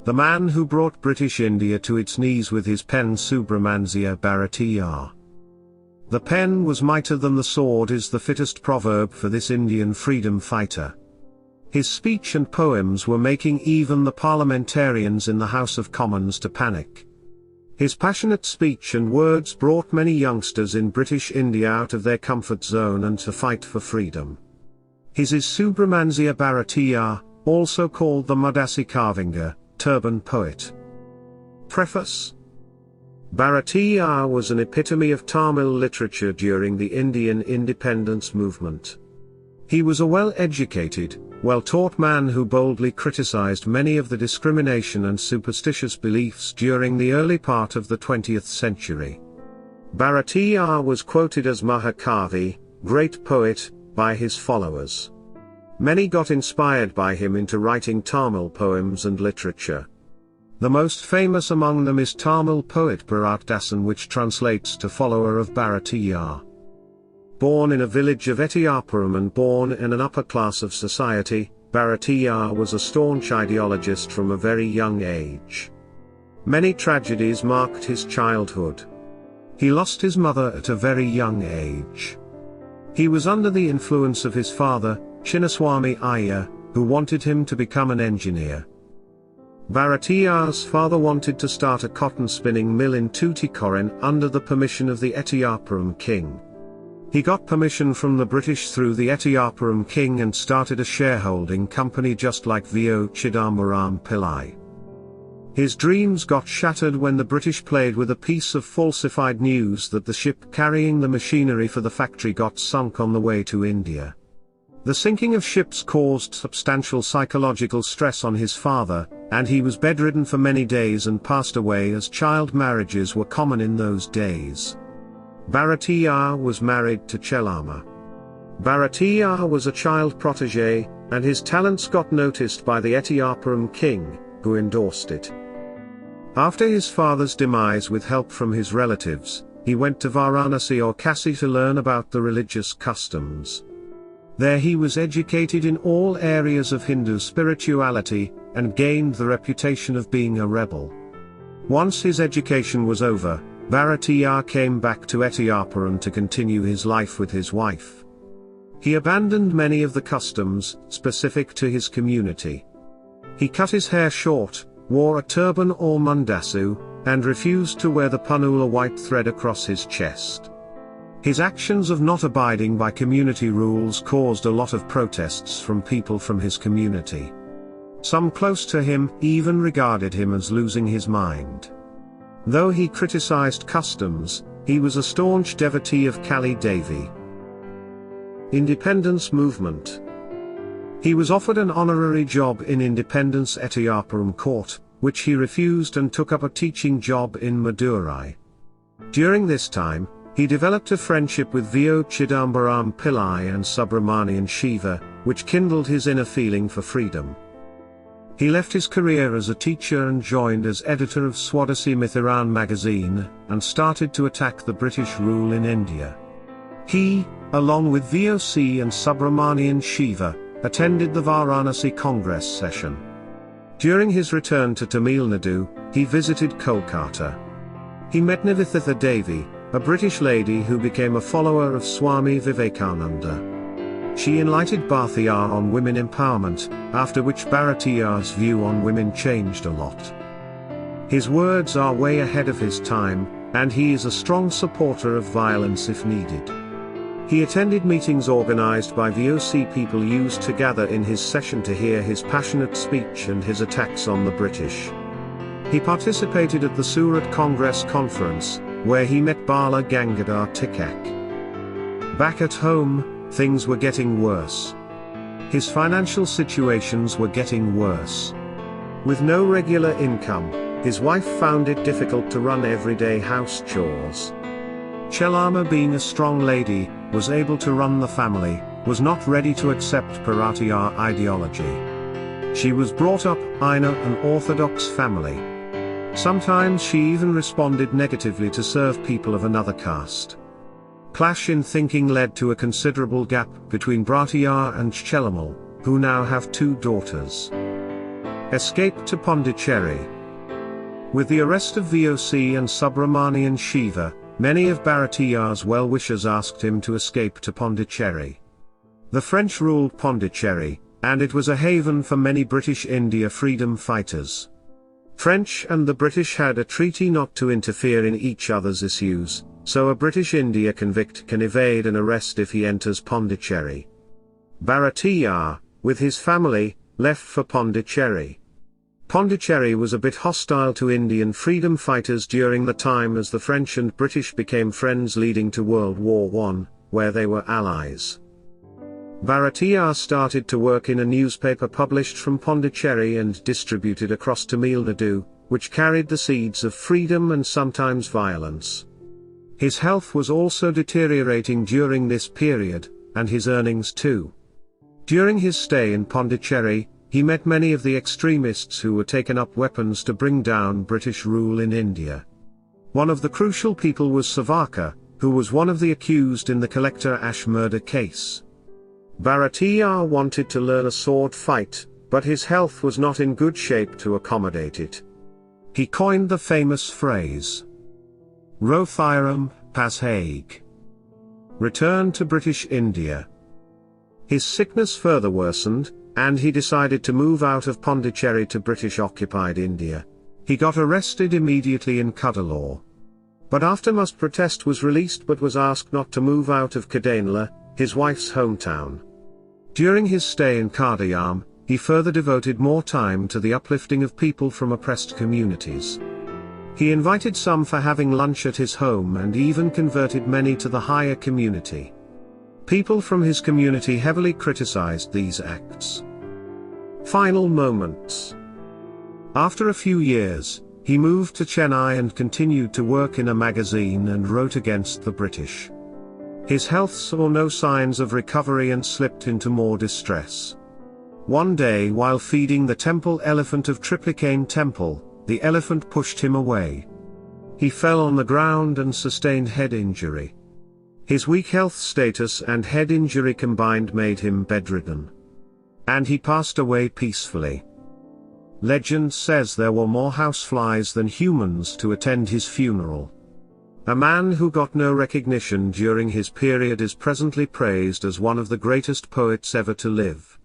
The man who brought British India to its knees with his pen, Subramaniya Bharathiyar. The pen was mightier than the sword is the fittest proverb for this Indian freedom fighter. His speech and poems were making even the parliamentarians in the House of Commons to panic. His passionate speech and words brought many youngsters in British India out of their comfort zone and to fight for freedom. His is Subramaniya Bharathiyar, also called the Mudasi Kavingar, Turban Poet. Preface. Bharathiyar was an epitome of Tamil literature during the Indian independence movement. He was a well-educated, well-taught man who boldly criticized many of the discrimination and superstitious beliefs during the early part of the 20th century. Bharathiyar was quoted as Mahakavi, great poet, by his followers. Many got inspired by him into writing Tamil poems and literature. The most famous among them is Tamil poet Bharatdasan, which translates to follower of Bharathiyar. Born in a village of Etiyapuram and born in an upper class of society, Bharathiyar was a staunch ideologist from a very young age. Many tragedies marked his childhood. He lost his mother at a very young age. He was under the influence of his father, Chinnaswamy Iyer, who wanted him to become an engineer. Bharathiyar's father wanted to start a cotton spinning mill in Tuticorin under the permission of the Etiyapuram king. He got permission from the British through the Etiyapuram king and started a shareholding company just like V.O.Chidambaram Pillai. His dreams got shattered when the British played with a piece of falsified news that the ship carrying the machinery for the factory got sunk on the way to India. The sinking of ships caused substantial psychological stress on his father, and he was bedridden for many days and passed away as child marriages were common in those days. Bharathiyar was married to Chelama. Bharathiyar was a child protege, and his talents got noticed by the Etiyapuram king, who endorsed it. After his father's demise with help from his relatives, he went to Varanasi or Kashi to learn about the religious customs. There he was educated in all areas of Hindu spirituality, and gained the reputation of being a rebel. Once his education was over, Bharathiyar came back to Etiyapuram to continue his life with his wife. He abandoned many of the customs specific to his community. He cut his hair short, wore a turban or mundasu, and refused to wear the panula white thread across his chest. His actions of not abiding by community rules caused a lot of protests from people from his community. Some close to him even regarded him as losing his mind. Though he criticized customs, he was a staunch devotee of Kali Devi. Independence movement. He was offered an honorary job in Independence Etiyapuram court, which he refused and took up a teaching job in Madurai. During this time, he developed a friendship with V.O.Chidambaram Pillai and Subramaniyan Shiva, which kindled his inner feeling for freedom. He left his career as a teacher and joined as editor of Swadesi Mithiran magazine, and started to attack the British rule in India. He, along with V.O.C. and Subramaniyan Shiva, attended the Varanasi Congress session. During his return to Tamil Nadu, he visited Kolkata. He met Nivedita Devi, a British lady who became a follower of Swami Vivekananda. She enlightened Bharathiyar on women empowerment, after which Bharathiyar's view on women changed a lot. His words are way ahead of his time, and he is a strong supporter of violence if needed. He attended meetings organized by VOC people used to gather in his session to hear his passionate speech and his attacks on the British. He participated at the Surat Congress Conference, where he met Bala Gangadhar Tikak. Back at home, things were getting worse. His financial situations were getting worse. With no regular income, his wife found it difficult to run everyday house chores. Chelama, being a strong lady, was able to run the family, was not ready to accept Bharathiyar ideology. She was brought up in an orthodox family. Sometimes she even responded negatively to serve people of another caste. Clash in thinking led to a considerable gap between Bharathiyar and Chelamal, who now have 2 daughters. Escape to Pondicherry. With the arrest of V.O.C. and Subramaniyan Shiva, many of Bharathiyar's well-wishers asked him to escape to Pondicherry. The French ruled Pondicherry, and it was a haven for many British India freedom fighters. French and the British had a treaty not to interfere in each other's issues, so a British India convict can evade an arrest if he enters Pondicherry. Bharathiyar, with his family, left for Pondicherry. Pondicherry was a bit hostile to Indian freedom fighters during the time as the French and British became friends leading to World War I, where they were allies. Bharathiyar started to work in a newspaper published from Pondicherry and distributed across Tamil Nadu, which carried the seeds of freedom and sometimes violence. His health was also deteriorating during this period, and his earnings too. During his stay in Pondicherry, he met many of the extremists who were taking up weapons to bring down British rule in India. One of the crucial people was Savarkar, who was one of the accused in the Collector Ash murder case. Bharathiyar wanted to learn a sword fight, but his health was not in good shape to accommodate it. He coined the famous phrase, "Rothiram, pas Hague." Return to British India. His sickness further worsened, and he decided to move out of Pondicherry to British-occupied India. He got arrested immediately in Cuddalore. But after must protest was released but was asked not to move out of Kadanla, his wife's hometown. During his stay in Kardayam, he further devoted more time to the uplifting of people from oppressed communities. He invited some for having lunch at his home and even converted many to the higher community. People from his community heavily criticized these acts. Final moments. After a few years, he moved to Chennai and continued to work in a magazine and wrote against the British. His health saw no signs of recovery and slipped into more distress. One day while feeding the temple elephant of Triplicane Temple, the elephant pushed him away. He fell on the ground and sustained head injury. His weak health status and head injury combined made him bedridden. And he passed away peacefully. Legend says there were more houseflies than humans to attend his funeral. A man who got no recognition during his period is presently praised as one of the greatest poets ever to live.